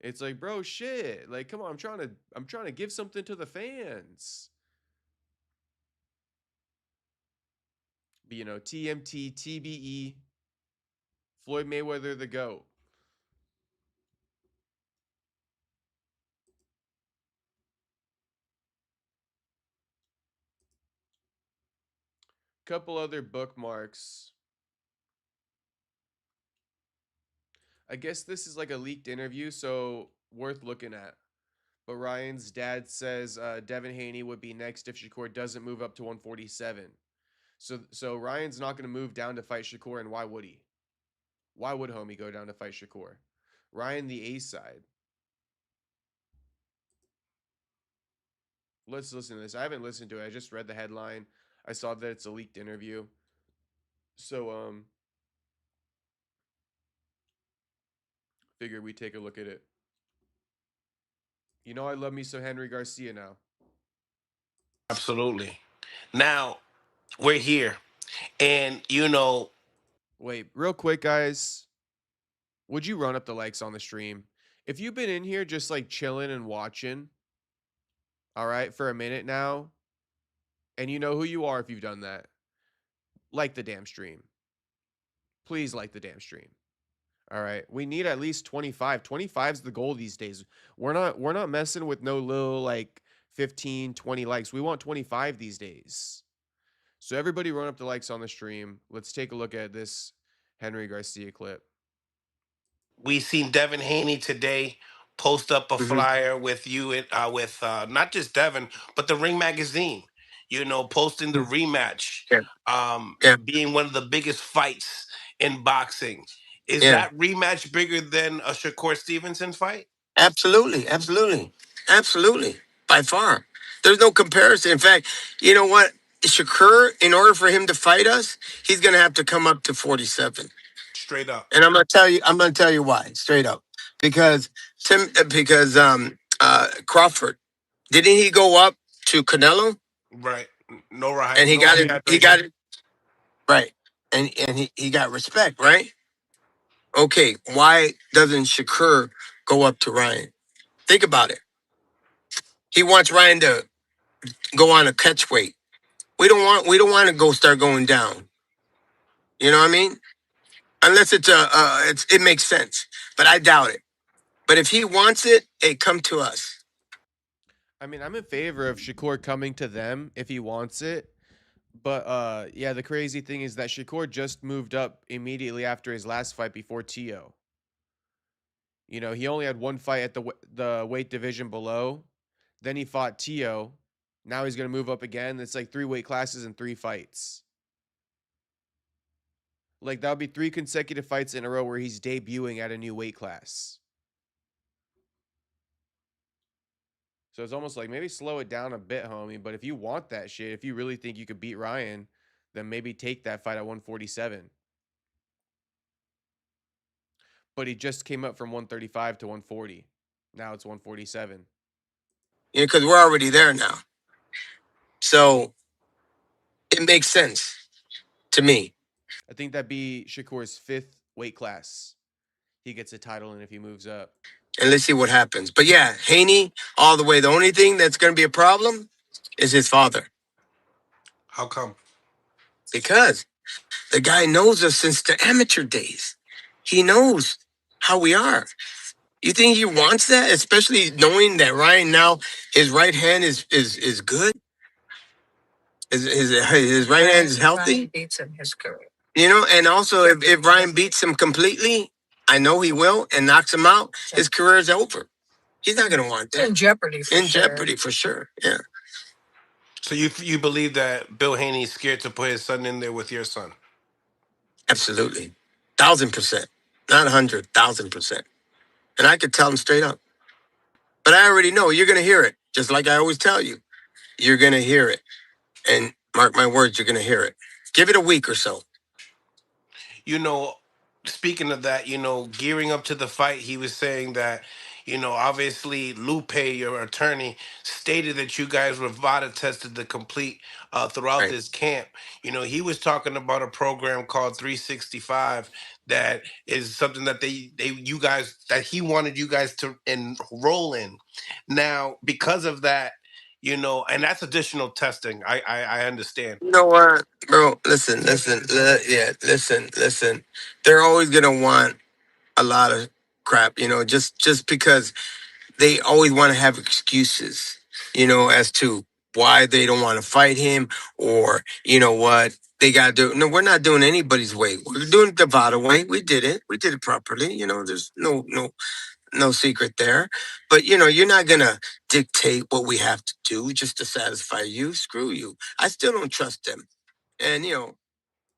It's like, bro, shit. Like, come on, I'm trying to give something to the fans. But TMT, TBE, Floyd Mayweather the GOAT. Couple other bookmarks. I guess this is like a leaked interview, so worth looking at. But Ryan's dad says Devin Haney would be next if Shakur doesn't move up to 147. So Ryan's not going to move down to fight Shakur, and why would he? Why would homie go down to fight Shakur? Ryan the A side. Let's listen to this. I haven't listened to it. I just read the headline. I saw that it's a leaked interview. So figure we take a look at it. You know I love me some Henry Garcia now. Absolutely. Now we're here, and Wait, real quick, guys. Would you run up the likes on the stream? If you've been in here just like chilling and watching, all right, for a minute now, and you know who you are if you've done that, like the damn stream. Please like the damn stream. All right. We need at least 25. 25 is the goal these days. We're not messing with no little like 15, 20 likes. We want 25 these days. So everybody run up the likes on the stream. Let's take a look at this Henry Garcia clip. we seen Devin Haney today post up a Hmm. flyer with you and with not just Devin, but the Ring Magazine. Posting the rematch, Yeah, yeah, being one of the biggest fights in boxing. Is yeah. that rematch bigger than a Shakur Stevenson fight? Absolutely, absolutely, absolutely. By far, there's no comparison. In fact, you know what? Shakur, in order for him to fight us, he's going to have to come up to 47. Straight up. And I'm going to tell you. I'm going to tell you why. Straight up, because Crawford, didn't he go up to Canelo Right. No and right. he No got it? He got rehydration. it right, and he got respect, right? Okay, why doesn't Shakur go up to Ryan? Think about it. He wants Ryan to go on a catch weight. We don't want to go start going down. You know what I mean? Unless it makes sense. But I doubt it. But if he wants it, hey, come to us. I mean, I'm in favor of Shakur coming to them if he wants it. But yeah, the crazy thing is that Shakur just moved up immediately after his last fight before Tio. You know, he only had one fight at the weight division below. Then he fought Tio. Now he's going to move up again. It's like 3 weight classes and 3 fights. Like that would be 3 consecutive fights in a row where he's debuting at a new weight class. So it's almost like maybe slow it down a bit, homie. But if you want that shit, if you really think you could beat Ryan, then maybe take that fight at 147. But he just came up from 135 to 140. Now it's 147. Because we're already there now. So it makes sense to me. I think that'd be Shakur's 5th weight class. He gets a title in if he moves up. And let's see what happens. But yeah, Haney, all the way. The only thing that's going to be a problem is his father. How come? Because the guy knows us since the amateur days. He knows how we are. You think he wants that, especially knowing that Ryan now his right hand is good, his right hand is healthy. Beats him his career. And also if Ryan beats him completely, I know he will, and knocks him out, his career is over. He's not going to want that. In jeopardy for sure. In jeopardy for sure. Yeah, So you believe that Bill Haney's scared to put his son in there with your son? absolutely, 1,000%, not 100,000%. And I could tell him straight up. But I already know you're going to hear it, just like I always tell you. You're going to hear it. And mark my words, you're going to hear it. Give it a week or so. you know, Speaking of that, gearing up to the fight, he was saying that, obviously Lupe, your attorney, stated that you guys were VADA tested the complete throughout Right. this camp. He was talking about a program called 365 that is something that that he wanted you guys to enroll in. Now, because of that, and that's additional testing. I understand. You know what, bro? Yeah, listen. They're always going to want a lot of crap, just because they always want to have excuses, as to why they don't want to fight him or, what they got to do. No, we're not doing anybody's way. We're doing the Vada way. We did it. We did it properly. There's no secret there. But, you're not going to dictate what we have to do just to satisfy you. Screw you. I still don't trust them. And,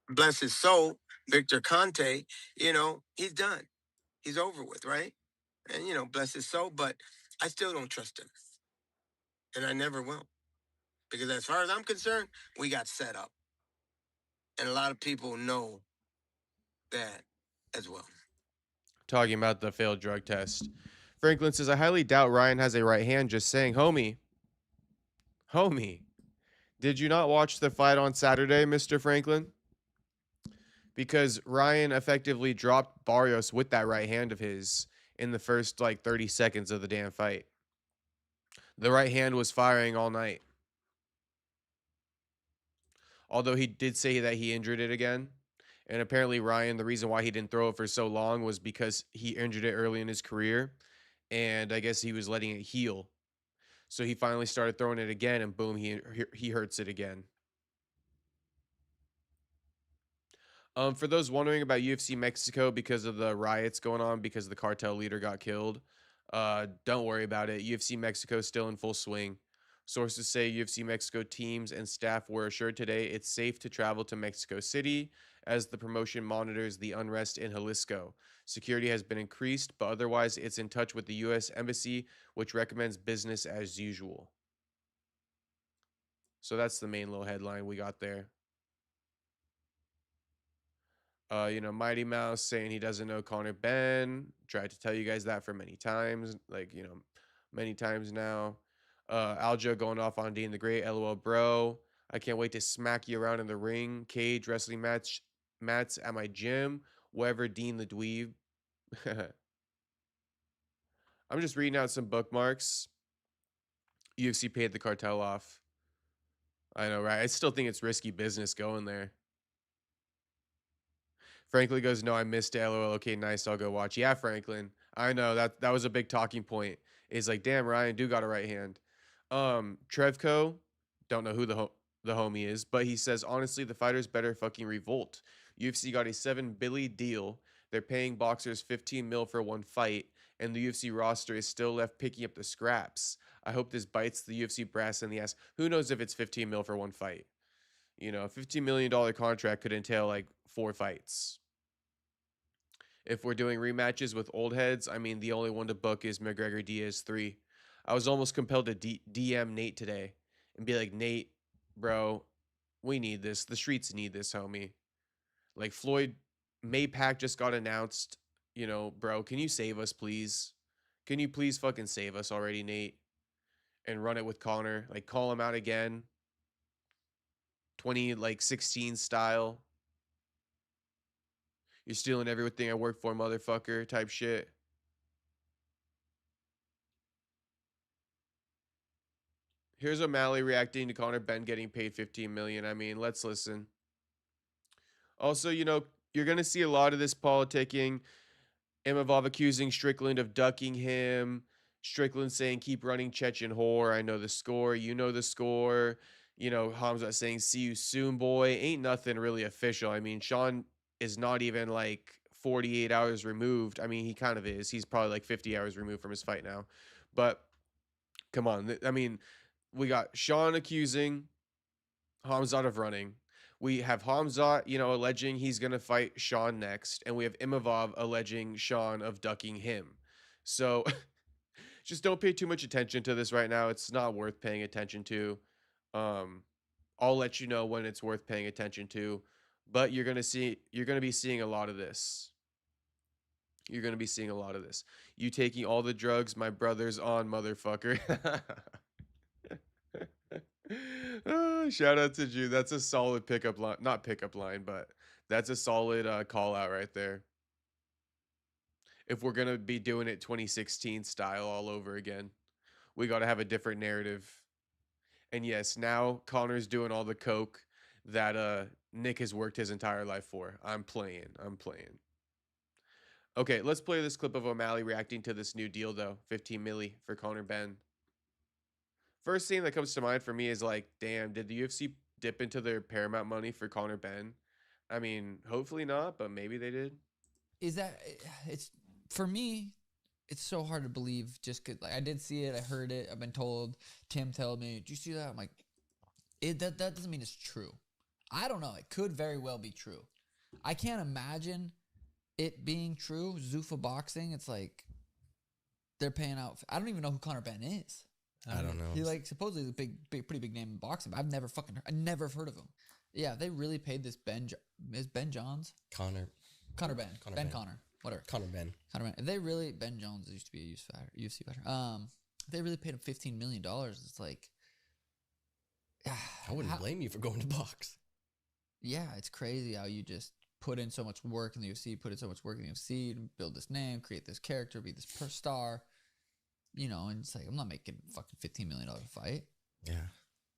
bless his soul, Victor Conte, he's done. He's over with, right? And, bless his soul, but I still don't trust him. And I never will. Because as far as I'm concerned, we got set up. And a lot of people know that as well. Talking about the failed drug test. Franklin says, I highly doubt Ryan has a right hand. Just saying, homie, did you not watch the fight on Saturday, Mr. Franklin? Because Ryan effectively dropped Barrios with that right hand of his in the first like 30 seconds of the damn fight. The right hand was firing all night. Although he did say that he injured it again. And apparently Ryan, the reason why he didn't throw it for so long was because he injured it early in his career. And I guess he was letting it heal. So he finally started throwing it again, and boom, he hurts it again. For those wondering about UFC Mexico because of the riots going on because the cartel leader got killed, don't worry about it. UFC Mexico is still in full swing. Sources say UFC Mexico teams and staff were assured today it's safe to travel to Mexico City as the promotion monitors the unrest in Jalisco. Security has been increased, but otherwise it's in touch with the U.S. Embassy, which recommends business as usual. So that's the main little headline we got there. Mighty Mouse saying he doesn't know Connor Ben. Tried to tell you guys that for many times, many times now. Aljo going off on Dean the Great. LOL, bro. I can't wait to smack you around in the ring. Cage wrestling mats at my gym. Wherever Dean the Dweeb. I'm just reading out some bookmarks. UFC paid the cartel off. I know, right? I still think it's risky business going there. Franklin goes, no, I missed it. LOL. Okay, nice. I'll go watch. Yeah, Franklin. I know that was a big talking point. Is like, damn, Ryan do got a right hand. Trevco, don't know who the homie is, but he says honestly, the fighters better fucking revolt. UFC got a $7 billion deal. They're paying boxers 15 mil for one fight, and the UFC roster is still left picking up the scraps. I hope this bites the UFC brass in the ass. Who knows if it's 15 mil for one fight? A $15 million contract could entail like 4 fights. If we're doing rematches with old heads, I mean, the only one to book is McGregor Diaz 3. I was almost compelled to DM Nate today and be like, Nate, bro, we need this. The streets need this, homie. Like Floyd May-Pac just got announced. Bro, can you save us, please? Can you please fucking save us already, Nate? And run it with Connor. Like, call him out again. 2016 style. You're stealing everything I work for, motherfucker, type shit. Here's O'Malley reacting to Connor Ben getting paid $15 million. I mean, let's listen. Also, you're going to see a lot of this politicking. Imavov accusing Strickland of ducking him. Strickland saying, keep running, Chechen whore. I know the score. You know the score. Hamza saying, see you soon, boy. Ain't nothing really official. I mean, Sean is not even like 48 hours removed. I mean, he kind of is. He's probably like 50 hours removed from his fight now. But come on. I mean, we got Sean accusing Hamzat of running. We have Hamzat, alleging he's going to fight Sean next. And we have Imavov alleging Sean of ducking him. So just don't pay too much attention to this right now. It's not worth paying attention to. I'll let you know when it's worth paying attention to. But you're going to be seeing a lot of this. You're going to be seeing a lot of this. You taking all the drugs my brother's on, motherfucker. Shout out to Jude. That's a solid pickup line. Not pickup line, but that's a solid call out right there. If we're going to be doing it 2016 style all over again, we got to have a different narrative. And yes, now Connor's doing all the coke that Nick has worked his entire life for. I'm playing. Okay, let's play this clip of O'Malley reacting to this new deal, though. 15 milli for Connor Ben. First thing that comes to mind for me is like, damn, did the UFC dip into their Paramount money for Connor Ben? I mean, hopefully not, but maybe they did. It's for me, it's so hard to believe just because I did see it, I heard it, I've been told. Tim told me, did you see that? I'm like, that doesn't mean it's true. I don't know. It could very well be true. I can't imagine it being true. Zuffa Boxing, it's like they're paying out. I don't even know who Connor Ben is. I don't know. He supposedly is a pretty big name in boxing, but I never heard of him. Yeah, they really paid this is Ben Johns? Connor Ben. Connor Ben Ben. Connor. Whatever. Connor Ben. Connor Ben. If they really, Ben Jones used to be a UFC fighter. If they really paid him $15 million, it's like, I wouldn't blame you for going to box. yeah, it's crazy how you just put in so much work in the UFC, to build this name, create this character, be this star, and it's like, I'm not making a fucking $15 million fight. Yeah.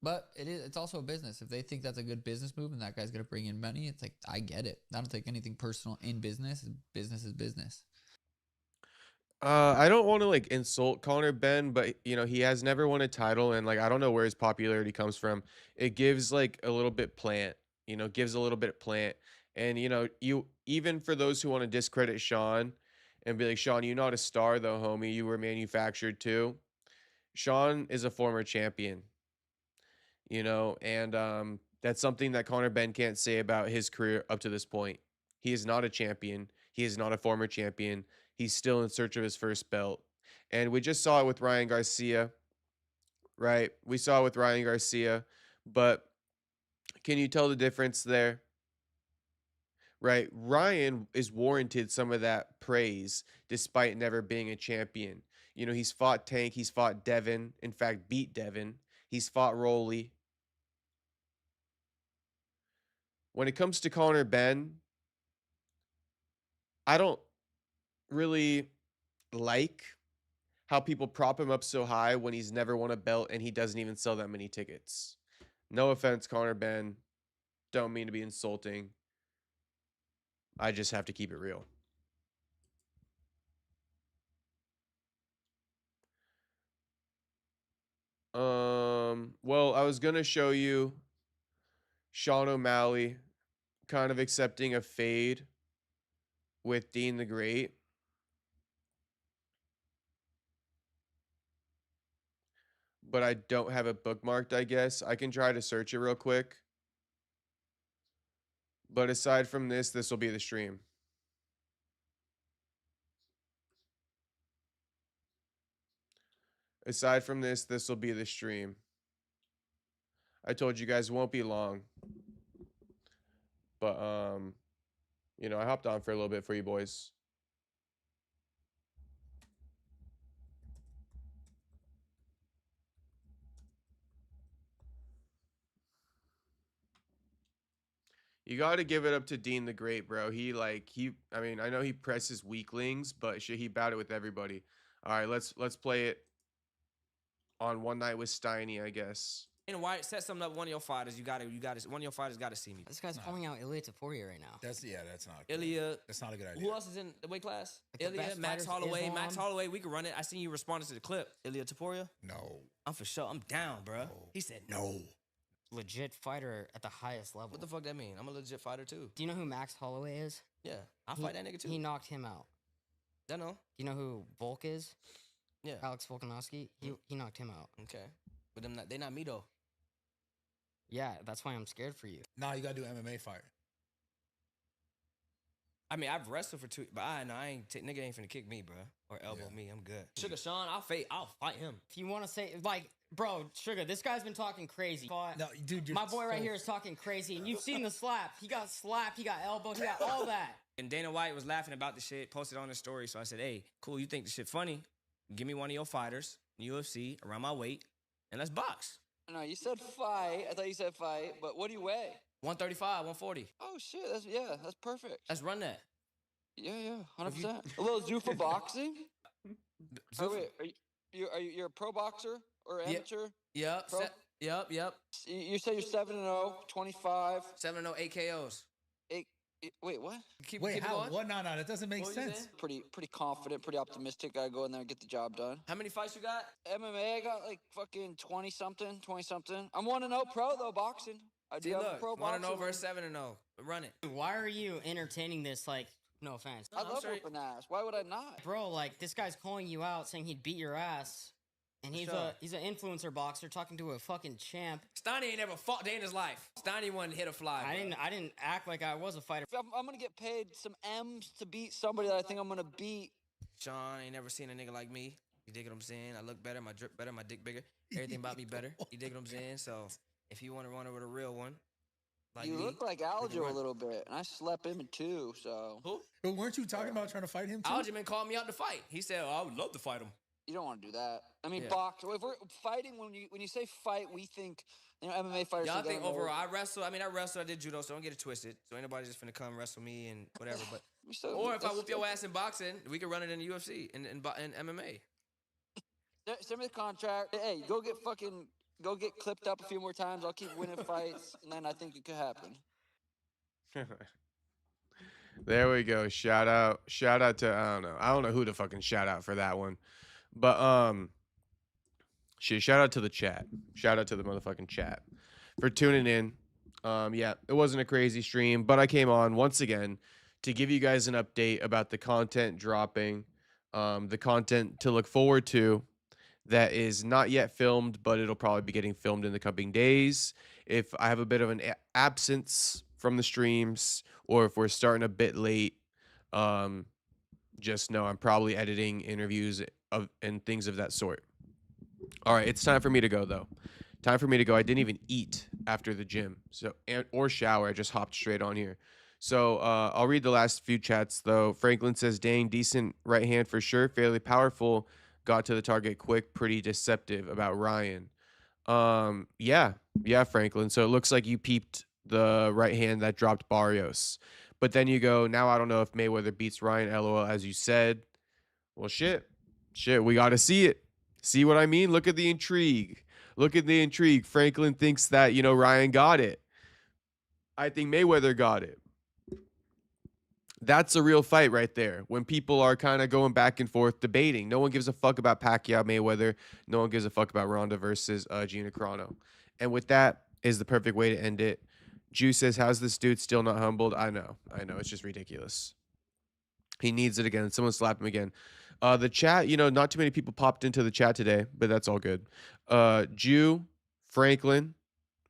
But it's also a business. If they think that's a good business move and that guy's going to bring in money, it's like, I get it. I don't take anything personal in business. Business is business. I don't want to like insult Conor Ben, but he has never won a title, and like I don't know where his popularity comes from. It gives like a little bit plant, gives a little bit plant, and you even for those who want to discredit Sean and be like, Sean, you're not a star though, homie. You were manufactured too. Sean is a former champion, and that's something that Conor Ben can't say about his career up to this point. He is not a champion. He is not a former champion. He's still in search of his first belt. And we just saw it with Ryan Garcia, right? We saw it with Ryan Garcia, but can you tell the difference there? Right? Ryan is warranted some of that praise despite never being a champion. He's fought Tank, he's fought Devin, in fact, beat Devin. He's fought Rolly. When it comes to Conor Ben, I don't really like how people prop him up so high when he's never won a belt and he doesn't even sell that many tickets. No offense, Conor Ben. Don't mean to be insulting. I just have to keep it real. Well, I was gonna show you Sean O'Malley kind of accepting a fade with Dean the Great. But I don't have it bookmarked, I guess. I can try to search it real quick. But aside from this will be the stream. Aside from this will be the stream. I told you guys it won't be long. But I hopped on for a little bit for you boys. You got to give it up to Dean the Great, bro. I mean, I know he presses weaklings, but shit, he battled with everybody. All right, let's play it on One Night with Steiny, I guess. And White, set something up. One of your fighters, you got to. One of your fighters got to see me. This guy's calling out Ilya Taporia right now. That's not. Ilya. That's not a good idea. Who else is in the weight class? Like the Ilya, best Max fighters, Holloway. Islam. Max Holloway, we can run it. I seen you responded to the clip. Ilya Taporia. No. I'm for sure. I'm down, bro. No. He said No. Legit fighter at the highest level. What the fuck that mean? I'm a legit fighter too. Do you know who Max Holloway is? Yeah, I'll fight that nigga too. He knocked him out. I know. Do you know who Volk is? Yeah. Alex Volkanovski. He knocked him out. Okay, but they not me though. Yeah, that's why I'm scared for you. Nah, you gotta do MMA fight. I mean, I've wrestled for 2, but I ain't. Nigga ain't finna kick me, bro, or elbow me. I'm good. Sugar Sean, I'll fight him. If you want to say like, bro, Sugar, this guy's been talking crazy. No, dude, My boy right here is talking crazy, and you've seen the slap. He got slapped. He got elbowed. He got all that. And Dana White was laughing about the shit, posted on his story. So I said, hey, cool, you think the shit funny? Give me one of your fighters, UFC, around my weight, and let's box. No, you said fight. I thought you said fight, but what do you weigh? 135, 140. Oh shit, that's perfect. Let's run that. Yeah, 100%. A little Zuffa boxing. Oh wait, you're a pro boxer or amateur? Yep. Pro? Yep. You say you're 7-0, 25. 7-0, 8 KOs. Wait, what? Keep how? going. What? No, that doesn't make What were you sense. saying? Pretty confident, pretty optimistic. I go in there and get the job done. How many fights you got? MMA, I got like fucking 20 something. I'm 1-0 pro though, boxing. I do See, have a look, pro 1-0 boxer. versus 7-0. Run it. Why are you entertaining this? Like, no offense, I love whooping ass. Why would I not? bro. Like, this guy's calling you out, saying he'd beat your ass, and he's an influencer boxer talking to a fucking champ. Steiny ain't never fought a day in his life. Steiny wouldn't hit a fly. I didn't act like I was a fighter. If I'm gonna get paid some M's to beat somebody that I think I'm gonna beat. Sean ain't never seen a nigga like me. You dig what I'm saying? I look better, my drip better, my dick bigger. Everything about me better. You dig what I'm saying? So if you want to run over the real one, Like You me. look like We can Aljo a run. little bit, and I slept him too. So Who? But weren't you talking about trying to fight him too? Algerman called me out to fight. He said, "Oh, I would love to fight him." you don't want to do that. I mean, Yeah. box. If we're fighting, when you say fight, we think MMA fighters. Y'all think think MMA. overall? I wrestle. I mean, I wrestle. I did judo, so don't get it twisted. So ain't nobody just finna come wrestle me and whatever. But or if I whoop your ass in boxing, we could run it in the UFC and MMA. Send me the contract. Hey, go get clipped up a few more times. I'll keep winning fights, and then I think it could happen. There we go. Shout out to I don't know who to fucking shout out for that one. But shit, shout out to the chat. Shout out to the motherfucking chat for tuning in. Yeah, it wasn't a crazy stream, but I came on once again to give you guys an update about the content dropping, the content to look forward to that is not yet filmed, but it'll probably be getting filmed in the coming days. If I have a bit of an absence from the streams, or if we're starting a bit late, just know I'm probably editing interviews and things of that sort. All right, it's time for me to go though. Time for me to go. I didn't even eat after the gym, or shower. I just hopped straight on here. So I'll read the last few chats though. Franklin says, "Dang, decent right hand for sure. Fairly powerful. Got to the target quick. Pretty deceptive about Ryan." Yeah, Franklin. So it looks like you peeped the right hand that dropped Barrios, but then you go, now I don't know if Mayweather beats Ryan. LOL, as you said. Well, shit. We got to see it. See what I mean? Look at the intrigue. Franklin thinks that, Ryan got it. I think Mayweather got it. That's a real fight right there. When people are kind of going back and forth debating. No one gives a fuck about Pacquiao Mayweather. No one gives a fuck about Ronda versus Gina Carano. And with that is the perfect way to end it. Juice says, how's this dude still not humbled? I know. It's just ridiculous. He needs it again. Someone slap him again. The chat, not too many people popped into the chat today, but that's all good. Jew, Franklin,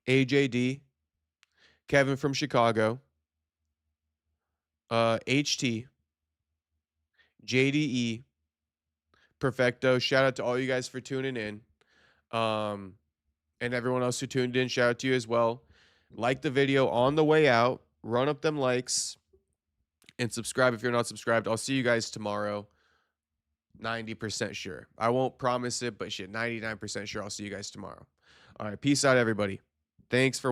AJD, Kevin from Chicago, HT, JDE, Perfecto. Shout out to all you guys for tuning in. And everyone else who tuned in, shout out to you as well. Like the video on the way out. Run up them likes. And subscribe if you're not subscribed. I'll see you guys tomorrow. 90% sure. I won't promise it, but shit, 99% sure I'll see you guys tomorrow. All right, peace out, everybody. Thanks for